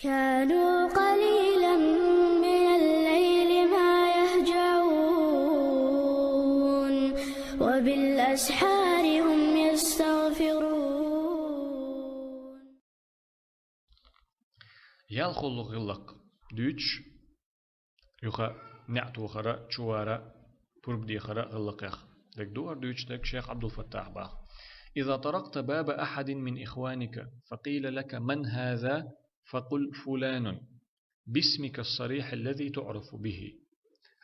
كانوا قليلا من الليل ما يهجعون وبالأسحار هم يستغفرون. يالخل غلق دوتش يخا نعتو خرا شوارا بربدي خرا غلق يخ دك دور دوتش دك شيخ عبد الفتاح باخ. إذا طرقت باب أحد من إخوانك فقيل لك من هذا فقل فلان باسمك الصريح الذي تعرف به.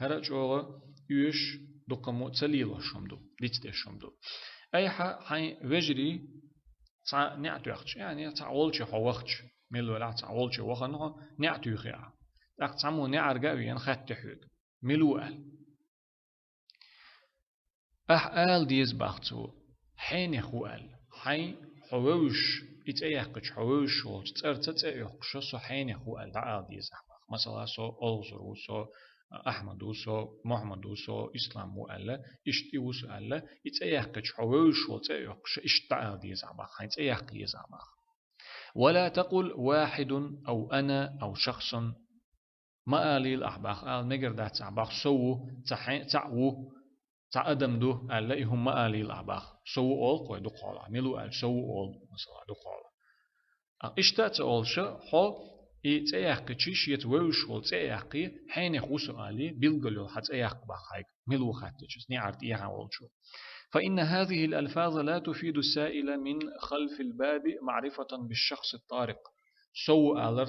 هرج أوغا يوش دقمو تسليل شمدو ليتت شمدو أي حي وجري تع نعتو يختش يعني تعولش حوختش ملو لا تعولش وخنه نعتو يخيع أقسمو نعرجع ين خدت حوج ملو آل ديز باختو حين يخوال حي حووش إتأيقش حووش تأيقش سو حين يخوال آل ديز مثلا سو ألزرو سو أحمد سو محمد سو إسلام وألا إشتي وسألا إتأيقش حووش وتأيقش إشتاء ديز عباخ حين تأيق ديز عباخ. ولا تقل واحد أو أنا أو شخص ما آلي الأحباخ آل مجر دات عباخ سو تعو تعدم دو ألا إهم ما آلي الأحباخ سو أول قوي دو قالا ملو أل سو أول مثلا دو قالا إشتات أول شو حو إتأيق تشيش يتوش وول تأيقي حين يخوسو آلي بيلغلو حت أيق باخايك ملو خاتجس نعرت إيها أول شو. فإن هذه الألفاظ لا تفيد السائل من خلف الباب معرفة بالشخص الطارق. سو آلر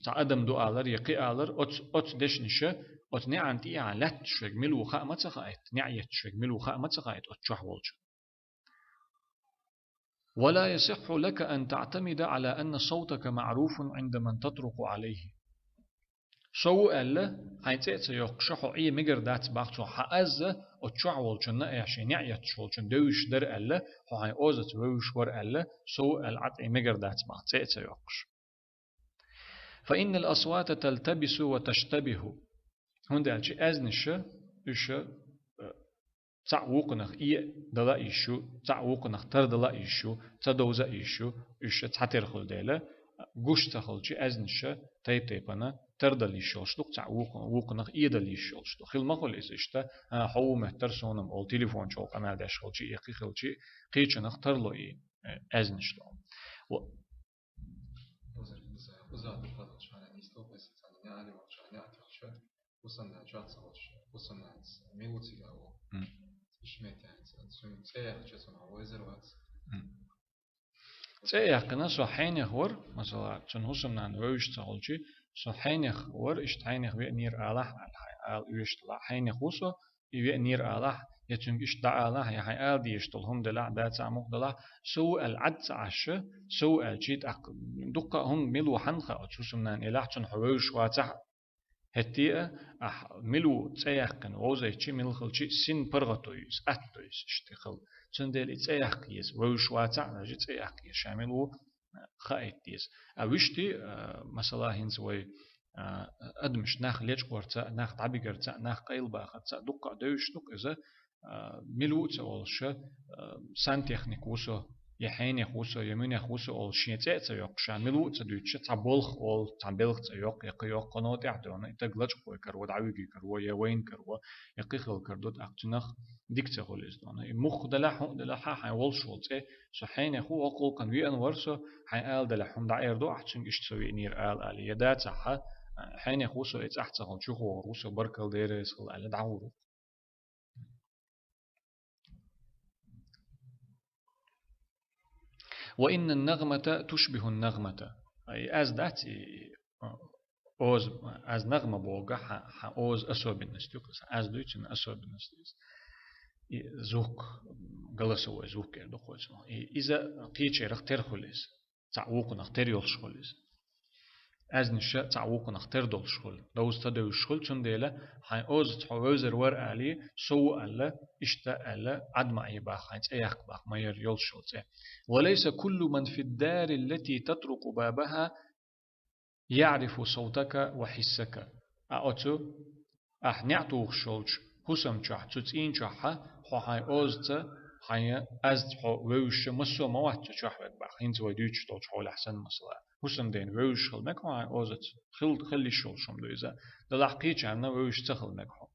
تا أدم دو آلر يقي آلر أت دشنشة أت نعنت إيها لات شوك ملو خاء متخايت نعيت شوك ملو خاء متخايت أت شحولش. ولا يصح لك أن تعتمد على أن صوتك معروف عند من تطرق عليه. سو ألا هايتأت يقشحو أي مجر دات باختو حأز أتشعول جنة إعشي نعيت شول جن دوش در ألا هاي أوزت ووش ور ألا سو العت أي مجر دات باختأت يقش. فإن الأصوات تلتبس وتشتبه هند ألشي أزنشة إيش تعوقنخ إيه دلا إيشو تعوقنخ تر دلا إيشو تدوزا إيشو إيش تعترخل ديلا قش تخلشي أزنشة تيبنا تردل يشولشتو تاع وقنخ إيدل يشولشتو خيل ما قول إسشتا حو مهتر سونم أو تليفون شوق أنا داش خلشي يقي خلشي قيتش نختار له إيه أزنشتو تأيقنا سو حينه ور مثلا تنهسم نان ويش تغلشي سو حينه ور إشت حينه وينير آله آل ويشت لا حينه وسو ينير آله يتنج إشت دا آله يا هاي آل ديشتل هم دلا دات عمق دلا سو العد عش سو الجيت دقة هم ملو حنخة تسوسم نان إله تن حوش واتح هتيا ملو تأيقن وزي شيء ملو خلشي سن برغتويس أتويس اشتغل تندل إتأيقيس ووش واتع نجي تأيقيس شاملو خايتيس أوشتي مثلا هنز وي أدمش ناخ ليش قرتا ناخ تعبي قرتا ناخ قيل باختا دقة دوش دق إذا ملو تولش سان تكنيك وسو يحين يخوسو يمين يخوسو أول شيء تأيق شاملو تدوتش تعبلخ أول تعبلخ تأيق يقيق قنوات يحدون إتقلج قوي كرو دعوي كرو يوين كرو يقيخل كردوت أقتنخ ديك تقول إزدانا مخ دلها حي والشولت سو حين يخو أقول كان ويان ورسو حين آل دلهم دعير دو أحسن إشتسوي نير آل آلي يدات صحة حين يخوسو إتأحتغل شوخو روسو بركل دير يسخل آل دعورو. وإن النغمة تشبه النغمة أي أز داتي أوز أز نغمة بوجا أوز أسوب النستيقس أز دوتشن أسوب النستيقس زوك جلسوا زوك كردو خوش إذا قيتش رختر خلص تعوق نختر يلش خلص از نشأ تعوق نختر دول شغل دوز تدو شغل چون ديلا حين أوز تحوزر ور علي سو ألا إشتا ألا عد معي باخ حين أياق باخ ما يريول شغل وليس كل من في الدار التي تطرق بابها يعرف صوتك وحسك أعطو أحنعتو شغل حسم چح تتين چحا حين أوز حين أز تحو ووش مسو موات چح باخ حين زوي دوش دول شغل أحسن مثلا حسم دين ويش خل مكو أوزت خلي شول شم دو إذا دلحقيش عنا ويش تخل مكو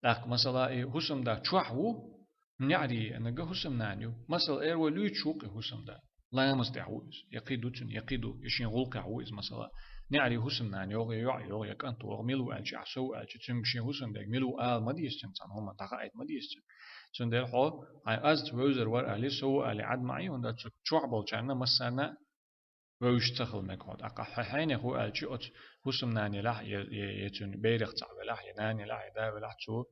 لك مثلا حسم دا شوحو نعري أنك حسم نانيو مثلا إيرو لوي تشوق حسم دا لا يمستعوز يقيدو يشين غلق عوز مثلا نعري حسم نانيو يوغ يكانتو ميلو ألشي عسو ألشي تنشين حسم دا ميلو ما ديستن تان هما دقائق ما ديستن تندل حو هاي أزت وزر ور ألي سو ألي عد معي وندا تشوحبل جانا مثلا ويش تخل مكود أقا حين هو ألشي أت حسم ناني لح يتون بيرخ تعب لح يناني لح يداب لح تو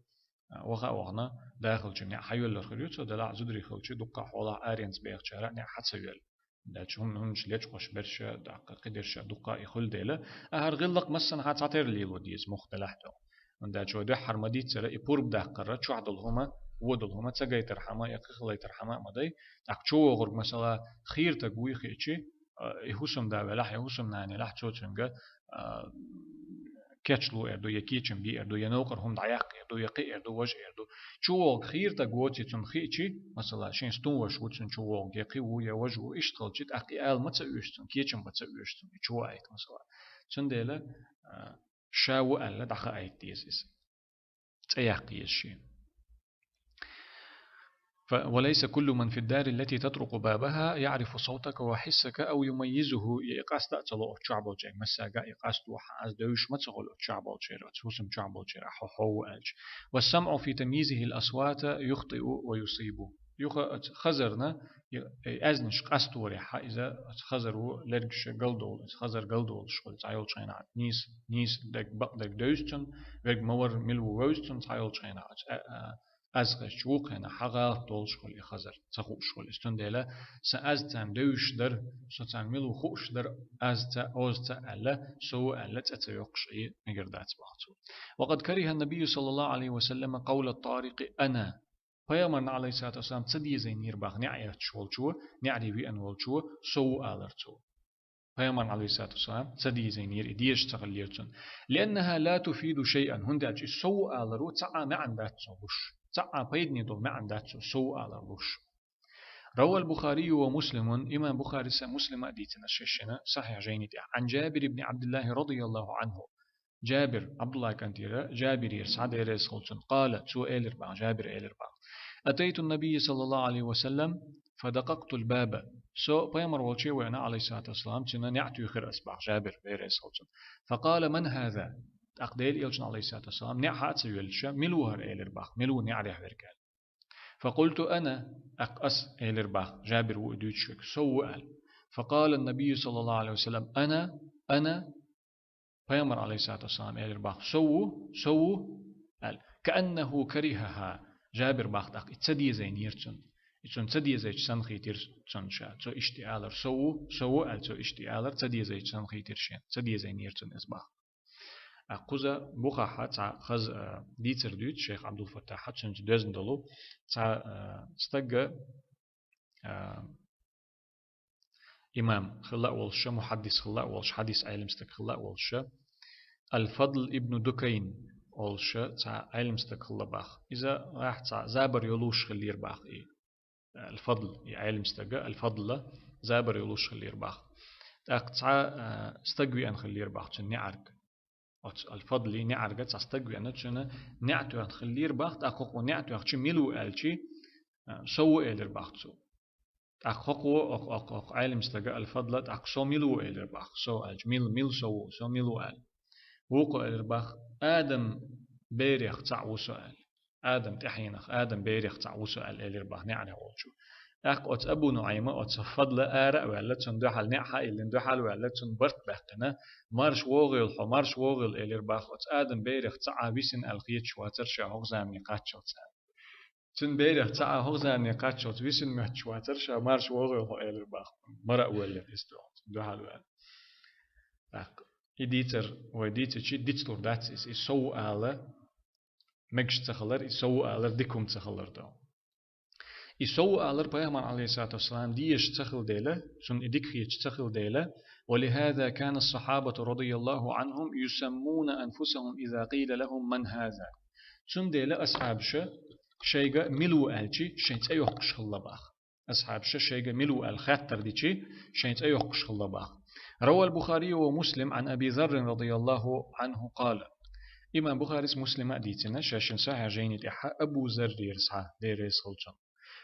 وغنا داخل جميع حيول الخريطة دلع زدري خلشي دقة حولا أرينز بيخ شارع نع حتسويل داش هم شليش قش برشة دقة قدرش دقة يخل ديلا أهر غلق مثلا هتعتر لي وديز مختلحته من داش ودي حرمدي ترى يبور بدأ قرر شو عدل هما ودل هما تجاي ترحمة يقخلي ترحمة مدي أكشوا غرق مثلا خير تجوي خيشي يهوسم دا ولا يهوسم ناني لا تشوتشنجا كاتشلو اردو يكيتشن بي اردو ينوقر هم دعيق اردو يقي اردو وجه اردو شو خير تقوتي تنخيتشي مثلا شين ستون وشوتشن شو يقي ويا وجهه اشتغل جد اقي ال متسويشتن كيتشن متسويشتن شو ايت مثلا تندله شاو الا دخا ايت ديزيس تياقي الشيء وليس كل من في الدار التي تطرق بابها يعرف صوتك وحسك أو يميزه يقاس تأتلو تشعبل جاي مساقا يقاس توحا أز دوش متغل تشعبل جاي تسوسم تشعبل جاي حو ألج والسمع في تمييزه الأصوات يخطئ ويصيب خزرنا أزنش قاستوري حا إذا خزروا لرقش قلدول خزر قلدول شغل تعيل شينات نيس دك دوستن ويق مور ملو ووستن تعيل شينات أزغش شوق هنا حقا طول شغل خزر تخو شغل استندلا سأزتان دوش در ستان ملو خوش در أزتا أوزتا ألا سو ألا تتيقش إيه مقردات بحثو وقد كره النبي صلى الله عليه وسلم قول الطارق أنا فيامرنا عليه الصلاة والسلام تدي زين يرباغ نعيات شوالشو نعري بي أنوالشو سو آلرتو فيامرنا عليه الصلاة والسلام تدي زين يديش تغليرتون لأنها لا تفيد شيئا هندج سو آلرو تعا معن داتو بش تعا بيدني دو معن داتو سو آلروش روى البخاري ومسلم إمام بخاري مسلم أديتنا الشيشنا صحيح جيني عن جابر بن عبد الله رضي الله عنه جابر عبد الله كنتيرا جابر يرسعد إيريس خلصن قال سؤال إربع جابر إربع أتيت النبي صلى الله عليه وسلم فدققت الباب سو بيمر والشي وأنا عليه الصلاة والسلام تنا نعت يخر أسبع جابر إيريس خلصن فقال من هذا أقديل إلشن عليه الصلاة والسلام نعات سيولشا ملوهر إيربع ملو نعرف بركال فقلت أنا أقأس إيربع جابر وإدوتشك سوء فقال النبي صلى الله عليه وسلم أنا بيامر عليه الصلاة والسلام إلى الباخ سو قال كأنه كرهها جابر باخ دق تصدي زي نيرتون يتون تصدي زي تسنخي تيرتون شا تو اشتعالر سو قال تو اشتعالر تصدي زي تسنخي تيرشين تصدي زي نيرتون اسباخ أقوزا بوخا تاع خز ديتر دوت شيخ عبد الفتاح تشنج دوزن دلو تاع استجا إمام خلاء والش محدث خلاء والش حديث علم استك خلاء والش الفضل ابن دكين والش تاع علم استك خلا باخ إذا راح تاع زابر يلوش خلير باخ إيه الفضل علم استك الفضل زابر يلوش خلير باخ تاع استجوي أن خلير باخ تشن نعرق الفضل نعرق تاع استجوي أن تشن نعتو أن خلير باخ تاقو نعتو أخ ميلو ألشي سو إلر باخ تسو أخوه أخ عالم استجا الفضل أقصى ميلو إلرباخ سو ميل سو ميلو آل وقو إلرباخ آدم بيريخ تعو سؤال آدم تحينخ آدم بيريخ تعو سؤال إلرباخ نعني والشو أت أبو نعيمة أت فضل آراء ولا تندحل نعها اللي ندحل ولا تنبرت بحقنا مارش وغل إلرباخ أت آدم بيريخ تعو بيسن الخيط شواتر شاهوغ زامني قاتشو تن بيرخ تاع هوزان نقاشوت ويسن محشواتر شا مارش وغل هو إلر باخ مرا ولا استوى دو حلوة إديتر وإديتر شيء ديتلور داتس إس سو على مجش تخلر يسو على ديكم تخلر دو يسو على بيهمان عليه الصلاة والسلام ديش تخل ديله شن إديك خيش تخل ديله ولهذا كان الصحابة رضي الله عنهم يسمون أنفسهم إذا قيل لهم من هذا شن ديله أصحاب شيء ملو ألشي شيء أيوقش خلا باخ أصحاب شيء ملو الخاطر ديشي شيء أيوقش خلا باخ روى البخاري ومسلم عن أبي ذر رضي الله عنه قال إمام بخاري مسلم أديتنا شاشن ساعة جيني تحا أبو ذر يرسعى ديريس خلصان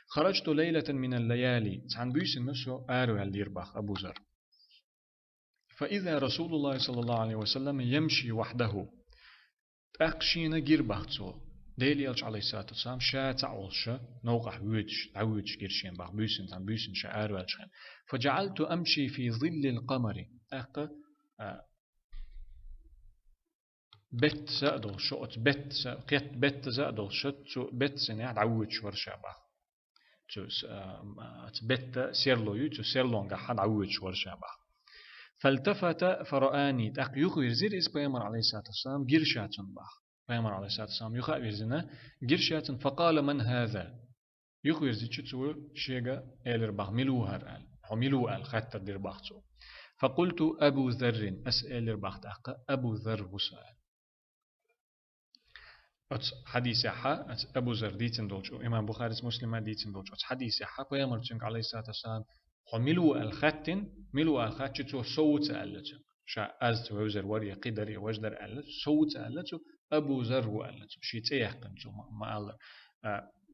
خرجت ليلة من الليالي عن بيس النسو آرو الديرباخ أبو ذر فإذا رسول الله صلى الله عليه وسلم يمشي وحده أقشينا جيرباخ ديلي ألش عليه الصلاة والسلام شا تعولش نوقع عوج جيرشين باخ بيسن تان بيسن شا آرو الشين فجعلت أمشي في ظل القمر بت زادل شو بت قيت بت زادل شو بت سنة عوج ورشا باخ بت سيرلو يو سيرلونغ حد عوج ورشا باخ فالتفت فرآني تاق يخير زير إس بيامر عليه الصلاة والسلام جرشاتن باخ بيامر عليه الصلاة والسلام يخير زنا جرشاتن فقال من هذا يخير زي تشتو شيغا إلر باخ ملوهر آل حملو آل خاتر دير باختو فقلت أبو ذر أسأل باخ تاق أبو ذر وسأل حديث حا أبو ذر ديتن دولجو إمام بخاري مسلم ديتن دولجو حديث حا بيامر تشنك عليه الصلاة والسلام حملوا الخاتن ملوا الخات تو صوت ألتو شا أز توزر وري قدر وجدر ألتو صوت ألتو أبو ذر ألتو شيء تيحقن تو ما الله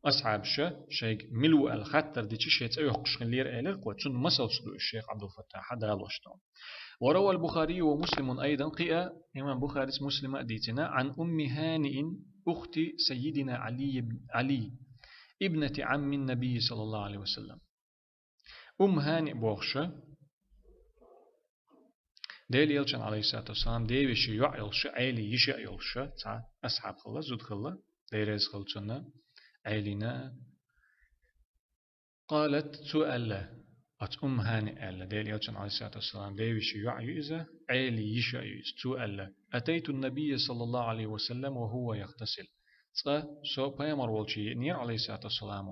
أصحاب شيء ملوا الخاتر دي شيء تيحقش لير ألر قوتون مسل صدو الشيخ عبد الفتاح هذا غلشتون وروى البخاري ومسلم أيضا قيا إمام بخاري مسلم أديتنا عن أم هانئ أخت سيدنا علي ابنة عم النبي صلى الله عليه وسلم هانئ بوغشة ديل يلشن عليه الصلاة والسلام ديوش يعيلش عيلي يشعيلش تا أصحاب خلا زود خلا ديريز خلشنا عيلنا قالت سؤال هانئ ألا ديل يلشن عليه الصلاة والسلام ديوش يعيز عيلي يشعيز سؤال أتيت النبي صلى الله عليه وسلم وهو يغتسل سو بيامر والشي نير عليه الصلاة والسلام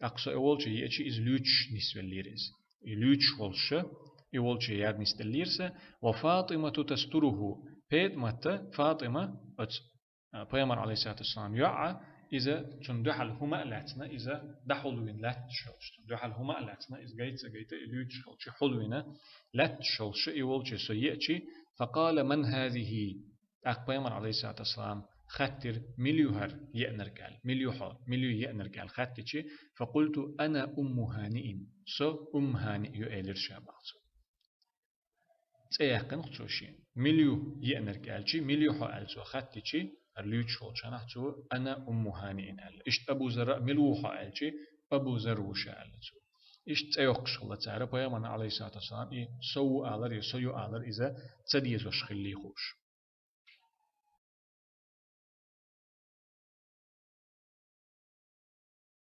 أقصى أول شيء يأتي إز لوتش نسبة ليرز لوتش والش أول شيء ياد نسبة ليرز وفاطمة تستره بيد متى فاطمة بيامر عليه الصلاة والسلام يعى إذا تندحل هما لاتنا إذا دحلوين لات شلش تندحل هما لاتنا إذا جيت لوتش شلش حلوين لات شلش أول شيء سيأتي فقال من هذه بيامر عليه الصلاة والسلام خاتر مليوهر يأنركال مليو يأنركال خاتشي فقلت أنا هانئ سو هانئ يؤلر شابعصو تيحقن خصوشين مليو يأنركال شي مليو حالسو خاتشي أرليوش فولشانحتو أنا هانئ أل إشت أبو زر مليو حالشي أبو زر وشالتو إشت تيوقش الله تعالى بيامنا عليه الصلاة والسلام سو آلر يسو آلر إذا تديز وشخلي خوش